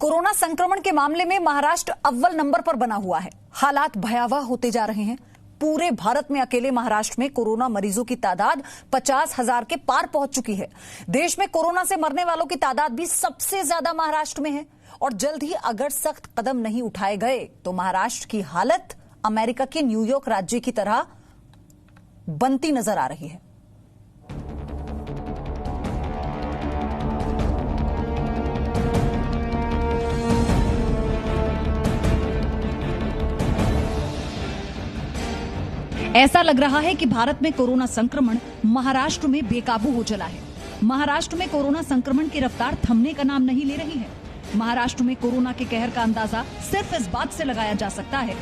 Corona संक्रमण के मामले में महाराष्ट्र अव्वल नंबर पर बना हुआ है। हालात भयावह होते जा रहे हैं। पूरे भारत में अकेले महाराष्ट्र में कोरोना मरीजों की तादाद 50,000 के पार पहुंच चुकी है। देश में कोरोना से मरने वालों की तादाद भी सबसे ज्यादा महाराष्ट्र में है और जल्द ही अगर सख्त कदम नहीं उठाए गए तो महाराष्ट्र की हालत अमेरिका के न्यूयॉर्क राज्य की तरह बनती नजर आ रही है। ऐसा लग रहा है कि भारत में कोरोना संक्रमण महाराष्ट्र में बेकाबू हो चला है। महाराष्ट्र में कोरोना संक्रमण की रफ्तार थमने का नाम नहीं ले रही है। महाराष्ट्र में कोरोना के कहर का अंदाजा सिर्फ इस बात से लगाया जा सकता है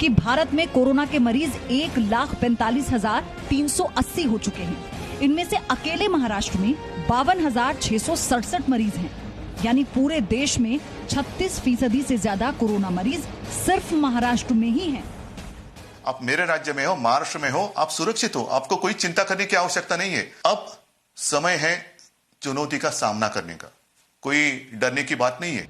कि भारत में कोरोना के मरीज 1,45,380 हो चुके हैं। इनमें से अकेले महाराष्ट्र में 52,667 मरीज हैं, यानी पूरे देश में 36% से ज्यादा कोरोना मरीज सिर्फ महाराष्ट्र में ही हैं। आप मेरे राज्य में हो, महाराष्ट्र में हो, आप सुरक्षित हो, आपको कोई चिंता करने की आवश्यकता नहीं है। अब समय है चुनौती का सामना करने का, कोई डरने की बात नहीं है।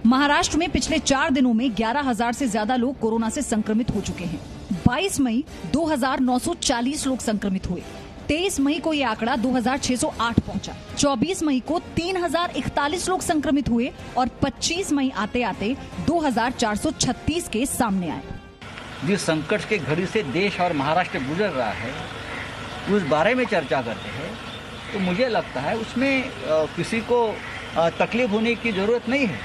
महाराष्ट्र में पिछले 4 दिनों में 11,000 से ज्यादा लोग कोरोना से संक्रमित हो चुके हैं। 22 मई 2,940 लोग संक्रमित हुए। 23 मई को ये आंकड़ा 2,608 पहुंचा। 24 मई को 3,041 लोग संक्रमित हुए और 25 मई आते आते 2,436 केस सामने आए। जिस संकट के घड़ी से देश और महाराष्ट्र गुजर रहा है उस बारे में चर्चा करते हैं तो मुझे लगता है उसमें किसी को तकलीफ होने की जरूरत नहीं है।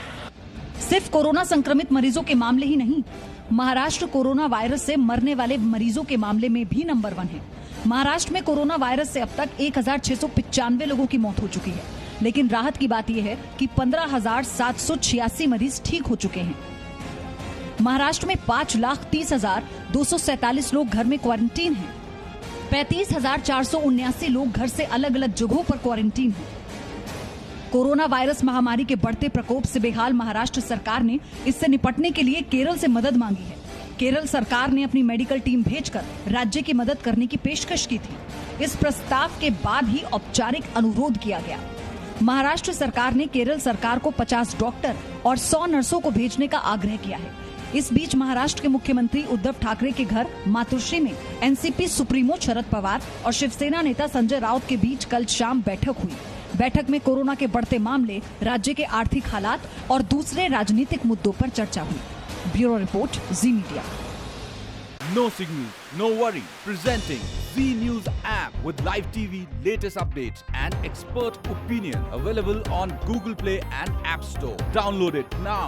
सिर्फ कोरोना संक्रमित मरीजों के मामले ही नहीं, महाराष्ट्र कोरोना वायरस से मरने वाले मरीजों के मामले में भी नंबर 1 है। महाराष्ट्र में कोरोना वायरस से अब तक 1,695 लोगों की मौत हो चुकी है, लेकिन राहत की बात यह है कि 15,786 मरीज ठीक हो चुके हैं। महाराष्ट्र में 5,30,247 लोग घर में क्वारंटीन हैं। 35,479 लोग घर से अलग अलग जगहों पर क्वारंटीन हैं। कोरोना वायरस महामारी के बढ़ते प्रकोप से बेहाल महाराष्ट्र सरकार ने इससे निपटने के लिए केरल से मदद मांगी है। केरल सरकार ने अपनी मेडिकल टीम भेजकर राज्य की मदद करने की पेशकश की थी। इस प्रस्ताव के बाद ही औपचारिक अनुरोध किया गया। महाराष्ट्र सरकार ने केरल सरकार को 50 डॉक्टर और 100 नर्सों को भेजने का आग्रह किया है। इस बीच महाराष्ट्र के मुख्यमंत्री उद्धव ठाकरे के घर मातोश्री में एनसीपी सुप्रीमो शरद पवार और शिवसेना नेता संजय राउत के बीच कल शाम बैठक हुई। बैठक में कोरोना के बढ़ते मामले, राज्य के आर्थिक हालात और दूसरे राजनीतिक मुद्दों पर चर्चा हुई। Bureau report, ji media. No signal, no worry. Presenting Z News app with live TV, latest updates and expert opinion. Available on Google Play and App Store. Download it now.